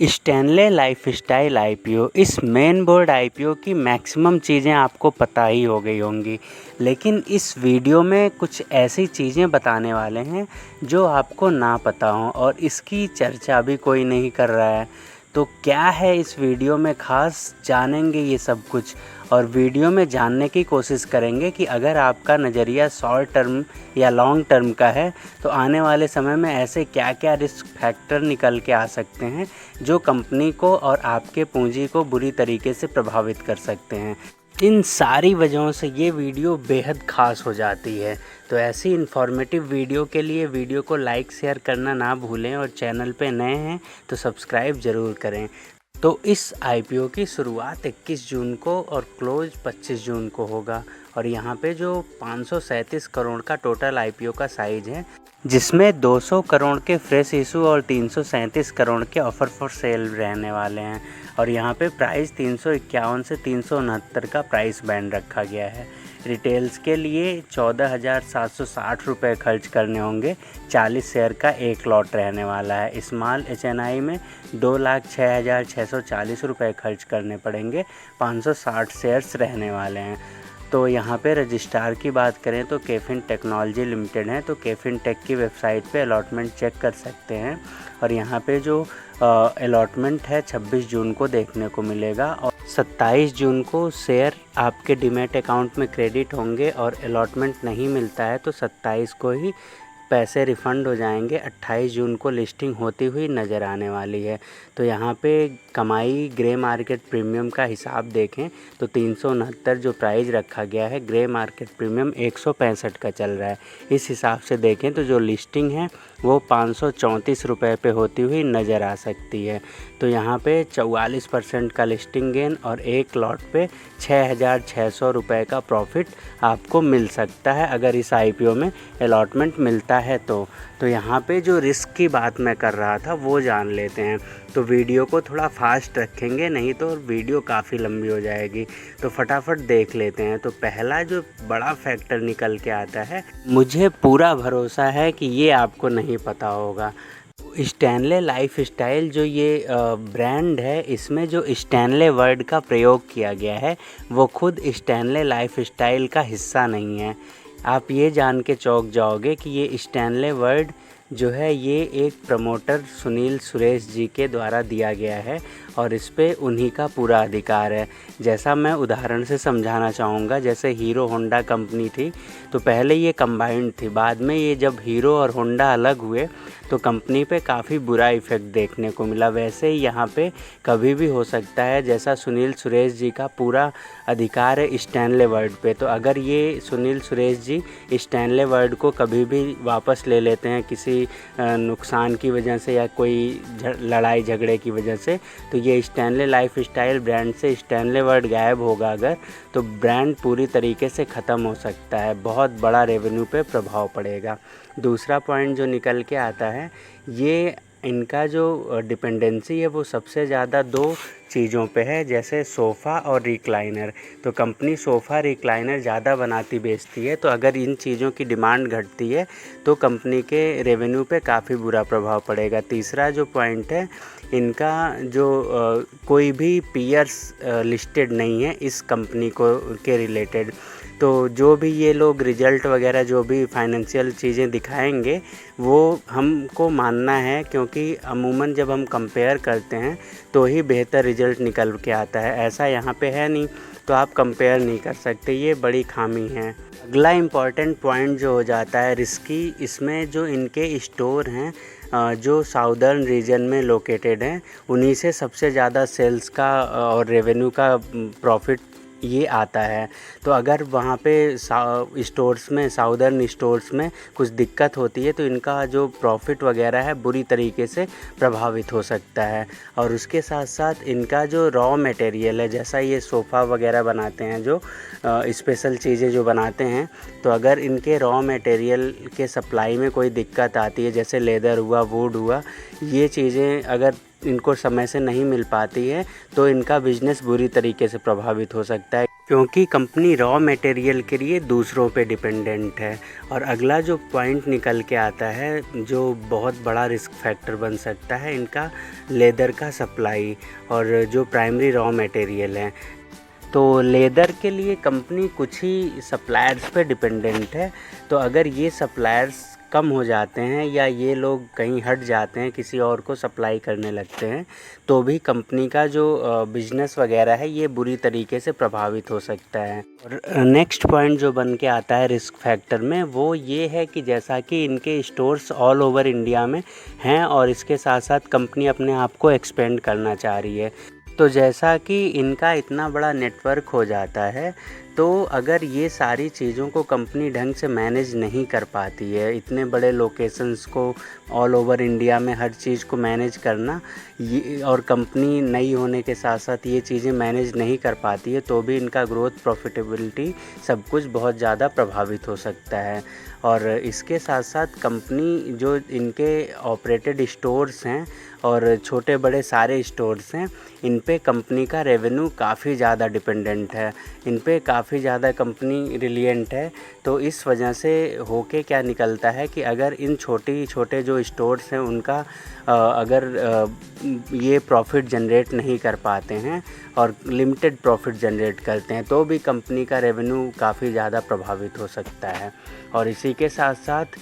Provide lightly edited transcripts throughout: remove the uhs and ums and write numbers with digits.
Stanley lifestyle IPO. इस main board IPO की maximum चीज़ें आपको पता ही हो गई होंगी, लेकिन इस वीडियो में कुछ ऐसी चीज़ें बताने वाले हैं जो आपको ना पता हो और इसकी चर्चा भी कोई नहीं कर रहा है। तो क्या है इस वीडियो में ख़ास, जानेंगे ये सब कुछ और वीडियो में जानने की कोशिश करेंगे कि अगर आपका नज़रिया शॉर्ट टर्म या लॉन्ग टर्म का है तो आने वाले समय में ऐसे क्या क्या रिस्क फैक्टर निकल के आ सकते हैं जो कंपनी को और आपके पूंजी को बुरी तरीके से प्रभावित कर सकते हैं। इन सारी वजहों से ये वीडियो बेहद ख़ास हो जाती है। तो ऐसी इन्फॉर्मेटिव वीडियो के लिए वीडियो को लाइक शेयर करना ना भूलें और चैनल पे नए हैं तो सब्सक्राइब ज़रूर करें। तो इस आईपीओ की शुरुआत 21 जून को और क्लोज 25 जून को होगा और यहाँ पे जो 537 करोड़ का टोटल आईपीओ का साइज़ है, जिसमें 200 करोड़ के फ्रेश इशू और 337 करोड़ के ऑफ़र फॉर सेल रहने वाले हैं। और यहाँ पे प्राइस 351 से 369 का प्राइस बैंड रखा गया है। रिटेल्स के लिए 14,760 रुपये खर्च करने होंगे। 40 शेयर का एक लॉट रहने वाला है। स्मॉल एचएनआई में 2,06,640 रुपये खर्च करने पड़ेंगे। 560 शेयर्स रहने वाले हैं। तो यहाँ पे रजिस्ट्रार की बात करें तो केफिन टेक्नोलॉजी लिमिटेड है, तो केफिन टेक की वेबसाइट पे अलॉटमेंट चेक कर सकते हैं। और यहाँ पे जो अलॉटमेंट है 26 जून को देखने को मिलेगा और 27 जून को शेयर आपके डीमैट अकाउंट में क्रेडिट होंगे और अलॉटमेंट नहीं मिलता है तो 27 को ही पैसे रिफ़ंड हो जाएंगे। 28 जून को लिस्टिंग होती हुई नज़र आने वाली है। तो यहाँ पे कमाई ग्रे मार्केट प्रीमियम का हिसाब देखें तो 369 जो प्राइस रखा गया है, ग्रे मार्केट प्रीमियम 165 का चल रहा है। इस हिसाब से देखें तो जो लिस्टिंग है वो 534 रुपये पे होती हुई नज़र आ सकती है। तो यहाँ पे 44% का लिस्टिंग गेन और एक लॉट पे 6,600 रुपये का प्रॉफिट आपको मिल सकता है अगर इस आईपीओ में अलॉटमेंट मिलता है तो यहाँ पे जो रिस्क की बात मैं कर रहा था वो जान लेते हैं। तो वीडियो को थोड़ा फास्ट रखेंगे, नहीं तो वीडियो काफ़ी लंबी हो जाएगी। तो फटाफट देख लेते हैं। तो पहला जो बड़ा फैक्टर निकल के आता है, मुझे पूरा भरोसा है कि ये आपको नहीं पता होगा। स्टैनले लाइफस्टाइल जो ये ब्रांड है, इसमें जो स्टैनले वर्ड का प्रयोग किया गया है वो खुद स्टैनले लाइफस्टाइल का हिस्सा नहीं है। आप ये जान के चौंक जाओगे कि ये स्टैनले वर्ड जो है ये एक प्रमोटर सुनील सुरेश जी के द्वारा दिया गया है और इस पे उन्हीं का पूरा अधिकार है। जैसा मैं उदाहरण से समझाना चाहूँगा, जैसे हीरो होंडा कंपनी थी तो पहले ये कंबाइंड थी, बाद में ये जब हीरो और होंडा अलग हुए तो कंपनी पे काफ़ी बुरा इफ़ेक्ट देखने को मिला। वैसे ही यहाँ पे कभी भी हो सकता है, जैसा सुनील सुरेश जी का पूरा अधिकार है स्टैनले वर्ड पे, तो अगर ये सुनील सुरेश जी स्टैनले वर्ड को कभी भी वापस ले लेते हैं किसी नुकसान की वजह से या कोई लड़ाई झगड़े की वजह से, तो ये स्टैनले लाइफस्टाइल ब्रांड से स्टैनले वर्ड गायब होगा अगर, तो ब्रांड पूरी तरीके से ख़त्म हो सकता है। बहुत बड़ा रेवेन्यू पे प्रभाव पड़ेगा। दूसरा पॉइंट जो निकल के आता है, ये इनका जो डिपेंडेंसी है वो सबसे ज़्यादा दो चीज़ों पे है, जैसे सोफ़ा और रिक्लाइनर। तो कंपनी सोफ़ा रिक्लाइनर ज़्यादा बनाती बेचती है, तो अगर इन चीज़ों की डिमांड घटती है तो कंपनी के रेवेन्यू पे काफ़ी बुरा प्रभाव पड़ेगा। तीसरा जो पॉइंट है, इनका जो कोई भी पीयर्स लिस्टेड नहीं है इस कंपनी को के रिलेटेड। तो जो भी ये लोग रिज़ल्ट वगैरह जो भी फाइनेंशियल चीज़ें दिखाएंगे वो हमको मानना है, क्योंकि अमूमन जब हम कंपेयर करते हैं तो ही बेहतर रिज़ल्ट निकल के आता है। ऐसा यहाँ पे है नहीं, तो आप कंपेयर नहीं कर सकते, ये बड़ी खामी है। अगला इम्पॉर्टेंट पॉइंट जो हो जाता है रिस्की, इसमें जो इनके स्टोर हैं जो साउदर्न रीजन में लोकेटेड हैं, उन्हीं से सबसे ज़्यादा सेल्स का और रेवेन्यू का प्रॉफिट ये आता है। तो अगर वहाँ पे स्टोर्स में, साउदर्न स्टोर्स में कुछ दिक्कत होती है तो इनका जो प्रॉफिट वगैरह है बुरी तरीके से प्रभावित हो सकता है। और उसके साथ साथ इनका जो रॉ मटेरियल है, जैसा ये सोफ़ा वगैरह बनाते हैं, जो स्पेशल चीज़ें जो बनाते हैं, तो अगर इनके रॉ मटेरियल के सप्लाई में कोई दिक्कत आती है, जैसे लेदर हुआ, वुड हुआ, ये चीज़ें अगर इनको समय से नहीं मिल पाती है तो इनका बिज़नेस बुरी तरीके से प्रभावित हो सकता है। क्योंकि कंपनी रॉ मटेरियल के लिए दूसरों पे डिपेंडेंट है। और अगला जो पॉइंट निकल के आता है जो बहुत बड़ा रिस्क फैक्टर बन सकता है इनका लेदर का सप्लाई और जो प्राइमरी रॉ मटेरियल है। तो लेदर के लिए कंपनी कुछ ही सप्लायर्स पे डिपेंडेंट है। तो अगर ये सप्लायर्स कम हो जाते हैं या ये लोग कहीं हट जाते हैं, किसी और को सप्लाई करने लगते हैं, तो भी कंपनी का जो बिज़नेस वगैरह है ये बुरी तरीके से प्रभावित हो सकता है। और नेक्स्ट पॉइंट जो बन के आता है रिस्क फैक्टर में वो ये है कि जैसा कि इनके स्टोर्स ऑल ओवर इंडिया में हैं और इसके साथ साथ कंपनी अपने आप को एक्सपेंड करना चाह रही है। तो जैसा कि इनका इतना बड़ा नेटवर्क हो जाता है, तो अगर ये सारी चीज़ों को कंपनी ढंग से मैनेज नहीं कर पाती है, इतने बड़े लोकेशंस को ऑल ओवर इंडिया में हर चीज़ को मैनेज करना, ये और कंपनी नई होने के साथ साथ ये चीज़ें मैनेज नहीं कर पाती है, तो भी इनका ग्रोथ, प्रॉफिटेबिलिटी सब कुछ बहुत ज़्यादा प्रभावित हो सकता है। और इसके साथ साथ कंपनी जो इनके ऑपरेटेड स्टोर्स हैं और छोटे बड़े सारे स्टोर्स हैं, इन पे कंपनी का रेवेन्यू काफ़ी ज़्यादा डिपेंडेंट है, इन पे काफ़ी ज़्यादा कंपनी रिलिएंट है। तो इस वजह से होके क्या निकलता है कि अगर इन छोटे जो स्टोर्स हैं उनका अगर ये प्रॉफिट जनरेट नहीं कर पाते हैं और लिमिटेड प्रॉफिट जनरेट करते हैं, तो भी कंपनी का रेवेन्यू काफ़ी ज़्यादा प्रभावित हो सकता है। और इसी के साथ साथ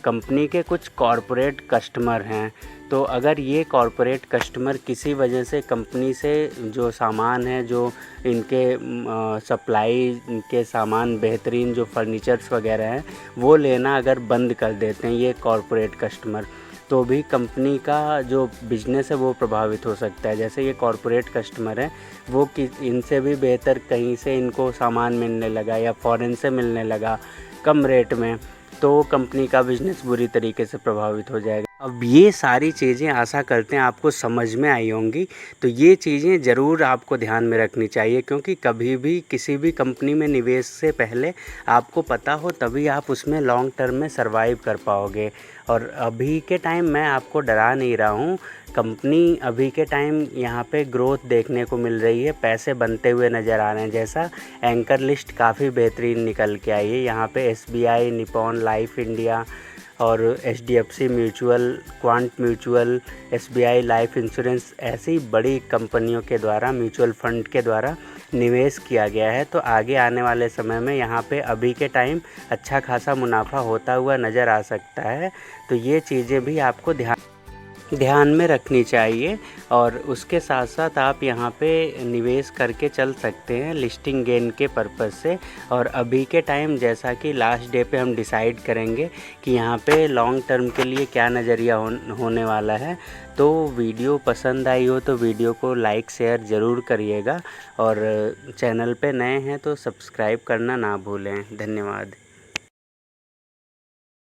कंपनी के कुछ कॉरपोरेट कस्टमर हैं, तो अगर ये कॉरपोरेट कस्टमर किसी वजह से कंपनी से जो सामान है, जो इनके सप्लाई के सामान, बेहतरीन जो फर्नीचर्स वगैरह हैं, वो लेना अगर बंद कर देते हैं ये कॉरपोरेट कस्टमर, तो भी कंपनी का जो बिज़नेस है वो प्रभावित हो सकता है। जैसे ये कॉरपोरेट कस्टमर हैं, वो इनसे भी बेहतर कहीं से इनको सामान मिलने लगा या फ़ॉरेन से मिलने लगा कम रेट में, तो कंपनी का बिज़नेस बुरी तरीके से प्रभावित हो जाएगा। अब ये सारी चीज़ें आशा करते हैं आपको समझ में आई होंगी। तो ये चीज़ें ज़रूर आपको ध्यान में रखनी चाहिए, क्योंकि कभी भी किसी भी कंपनी में निवेश से पहले आपको पता हो, तभी आप उसमें लॉन्ग टर्म में सर्वाइव कर पाओगे। और अभी के टाइम मैं आपको डरा नहीं रहा हूँ, कंपनी अभी के टाइम यहाँ पे ग्रोथ देखने को मिल रही है, पैसे बनते हुए नज़र आ रहे हैं। जैसा एंकर लिस्ट काफ़ी बेहतरीन निकल के आई है, यहाँ पे SBI, निपॉन लाइफ इंडिया और HDFC mutual, quant mutual, SBI life insurance, ऐसी बड़ी कंपनियों के द्वारा, म्यूचुअल फंड के द्वारा निवेश किया गया है। तो आगे आने वाले समय में यहाँ पे अभी के टाइम अच्छा खासा मुनाफा होता हुआ नज़र आ सकता है। तो ये चीज़ें भी आपको ध्यान में रखनी चाहिए। और उसके साथ साथ आप यहाँ पे निवेश करके चल सकते हैं लिस्टिंग गेन के पर्पज़ से। और अभी के टाइम जैसा कि लास्ट डे पे हम डिसाइड करेंगे कि यहाँ पे लॉन्ग टर्म के लिए क्या नज़रिया होने वाला है। तो वीडियो पसंद आई हो तो वीडियो को लाइक शेयर ज़रूर करिएगा, और चैनल पे नए हैं तो सब्सक्राइब करना ना भूलें। धन्यवाद।